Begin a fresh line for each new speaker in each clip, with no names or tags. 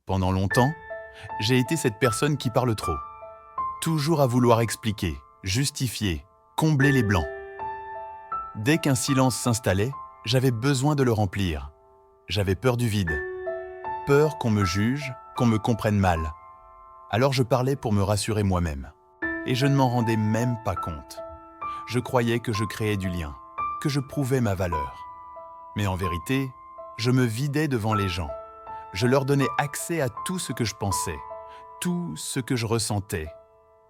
Pendant longtemps, j'ai été cette personne qui parle trop. Toujours à vouloir expliquer, justifier, combler les blancs. Dès qu'un silence s'installait, j'avais besoin de le remplir. J'avais peur du vide. Peur qu'on me juge, qu'on me comprenne mal. Alors je parlais pour me rassurer moi-même. Et je ne m'en rendais même pas compte. Je croyais que je créais du lien, que je prouvais ma valeur. Mais en vérité, je me vidais devant les gens. Je leur donnais accès à tout ce que je pensais, tout ce que je ressentais,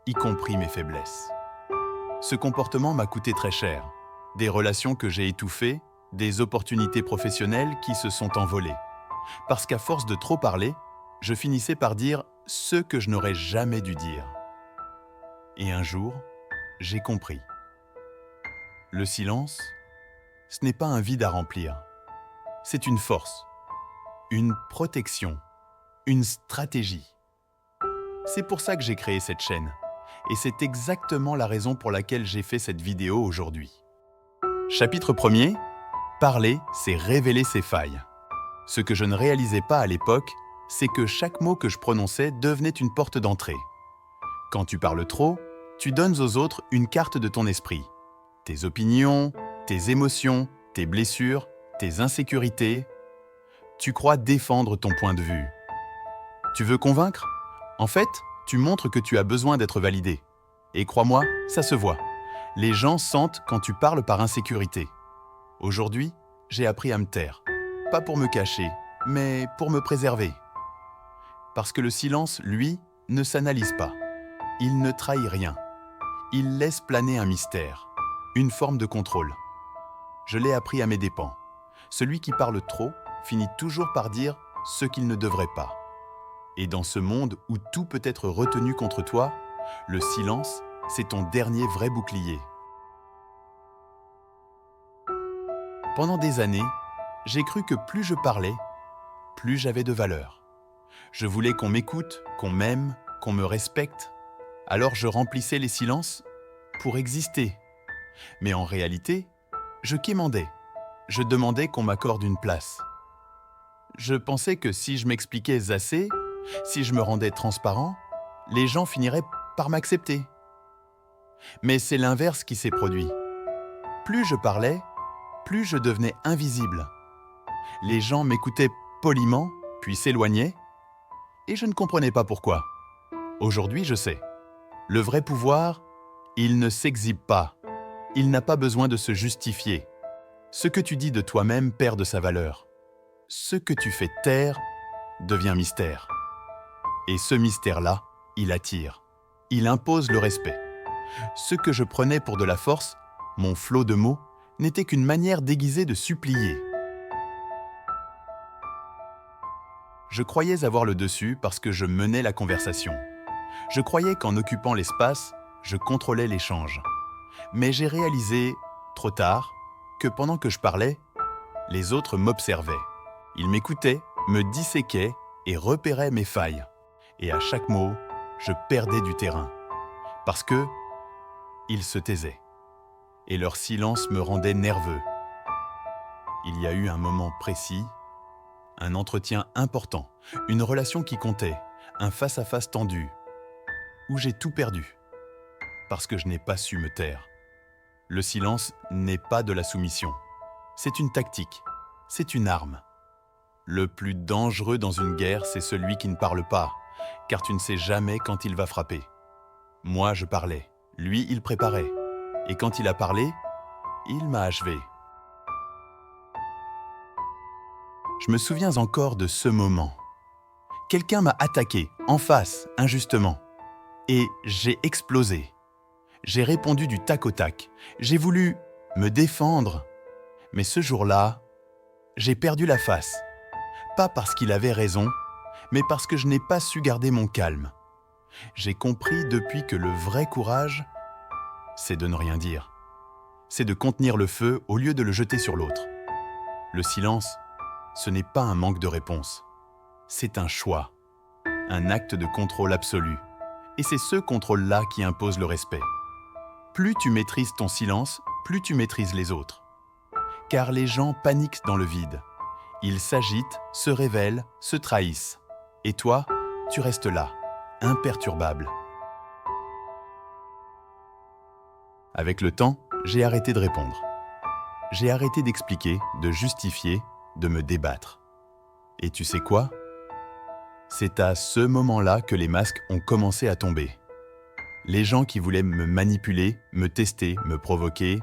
y compris mes faiblesses. Ce comportement m'a coûté très cher. Des relations que j'ai étouffées, des opportunités professionnelles qui se sont envolées. Parce qu'à force de trop parler, je finissais par dire ce que je n'aurais jamais dû dire. Et un jour, j'ai compris. Le silence, ce n'est pas un vide à remplir. C'est une force, une protection, une stratégie. C'est pour ça que j'ai créé cette chaîne. Et c'est exactement la raison pour laquelle j'ai fait cette vidéo aujourd'hui. Chapitre 1er, parler, c'est révéler ses failles. Ce que je ne réalisais pas à l'époque, c'est que chaque mot que je prononçais devenait une porte d'entrée. Quand tu parles trop, tu donnes aux autres une carte de ton esprit. Tes opinions, tes émotions, tes blessures, tes insécurités. Tu crois défendre ton point de vue. Tu veux convaincre? En fait, tu montres que tu as besoin d'être validé. Et crois-moi, ça se voit. Les gens sentent quand tu parles par insécurité. Aujourd'hui, j'ai appris à me taire. Pas pour me cacher, mais pour me préserver. Parce que le silence, lui, ne s'analyse pas. Il ne trahit rien. Il laisse planer un mystère, une forme de contrôle. Je l'ai appris à mes dépens. Celui qui parle trop finit toujours par dire ce qu'il ne devrait pas. Et dans ce monde où tout peut être retenu contre toi, le silence, c'est ton dernier vrai bouclier. Pendant des années, j'ai cru que plus je parlais, plus j'avais de valeur. Je voulais qu'on m'écoute, qu'on m'aime, qu'on me respecte. Alors je remplissais les silences pour exister. Mais en réalité, je quémandais. Je demandais qu'on m'accorde une place. Je pensais que si je m'expliquais assez, si je me rendais transparent, les gens finiraient par m'accepter. Mais c'est l'inverse qui s'est produit. Plus je parlais, plus je devenais invisible. Les gens m'écoutaient poliment, puis s'éloignaient, et je ne comprenais pas pourquoi. Aujourd'hui, je sais. Le vrai pouvoir, il ne s'exhibe pas. Il n'a pas besoin de se justifier. Ce que tu dis de toi-même perd de sa valeur. Ce que tu fais taire devient mystère. Et ce mystère-là, il attire. Il impose le respect. Ce que je prenais pour de la force, mon flot de mots, n'était qu'une manière déguisée de supplier. Je croyais avoir le dessus parce que je menais la conversation. Je croyais qu'en occupant l'espace, je contrôlais l'échange. Mais j'ai réalisé, trop tard, que pendant que je parlais, les autres m'observaient. Ils m'écoutaient, me disséquaient et repéraient mes failles. Et à chaque mot, je perdais du terrain. Parce que ils se taisaient. Et leur silence me rendait nerveux. Il y a eu un moment précis, un entretien important, une relation qui comptait, un face-à-face tendu, où j'ai tout perdu, parce que je n'ai pas su me taire. Le silence n'est pas de la soumission. C'est une tactique, c'est une arme. Le plus dangereux dans une guerre, c'est celui qui ne parle pas, car tu ne sais jamais quand il va frapper. Moi, je parlais, lui, il préparait. Et quand il a parlé, il m'a achevé. Je me souviens encore de ce moment. Quelqu'un m'a attaqué, en face, injustement. Et j'ai explosé. J'ai répondu du tac au tac. J'ai voulu me défendre. Mais ce jour-là, j'ai perdu la face. Pas parce qu'il avait raison, mais parce que je n'ai pas su garder mon calme. J'ai compris depuis que le vrai courage, c'est de ne rien dire. C'est de contenir le feu au lieu de le jeter sur l'autre. Le silence, ce n'est pas un manque de réponse. C'est un choix, un acte de contrôle absolu. Et c'est ce contrôle-là qui impose le respect. Plus tu maîtrises ton silence, plus tu maîtrises les autres. Car les gens paniquent dans le vide. Ils s'agitent, se révèlent, se trahissent. Et toi, tu restes là, imperturbable. Avec le temps, j'ai arrêté de répondre. J'ai arrêté d'expliquer, de justifier, de me débattre. Et tu sais quoi? C'est à ce moment-là que les masques ont commencé à tomber. Les gens qui voulaient me manipuler, me tester, me provoquer,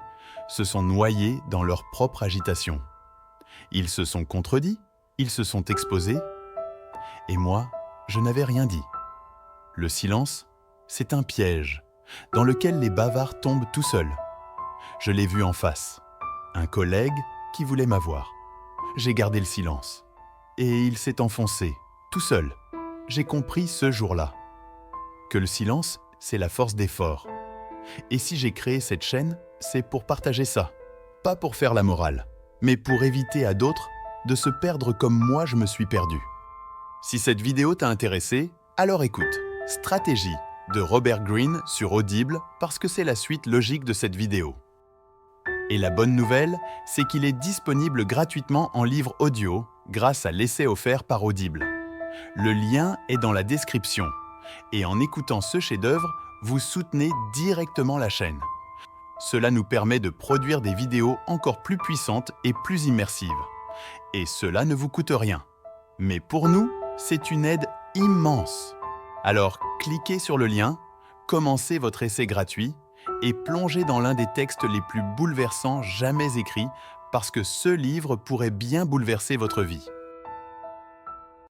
se sont noyés dans leur propre agitation. Ils se sont contredits, ils se sont exposés, et moi, je n'avais rien dit. Le silence, c'est un piège, dans lequel les bavards tombent tout seuls. Je l'ai vu en face, un collègue qui voulait m'avoir. J'ai gardé le silence, et il s'est enfoncé, tout seul. J'ai compris ce jour-là que le silence, c'est la force des forts. Et si j'ai créé cette chaîne, c'est pour partager ça. Pas pour faire la morale, mais pour éviter à d'autres de se perdre comme moi je me suis perdu. Si cette vidéo t'a intéressé, alors écoute Stratégie de Robert Greene sur Audible parce que c'est la suite logique de cette vidéo. Et la bonne nouvelle, c'est qu'il est disponible gratuitement en livre audio grâce à l'essai offert par Audible. Le lien est dans la description. Et en écoutant ce chef-d'œuvre, vous soutenez directement la chaîne. Cela nous permet de produire des vidéos encore plus puissantes et plus immersives. Et cela ne vous coûte rien. Mais pour nous, c'est une aide immense. Alors, cliquez sur le lien, commencez votre essai gratuit et plongez dans l'un des textes les plus bouleversants jamais écrits parce que ce livre pourrait bien bouleverser votre vie.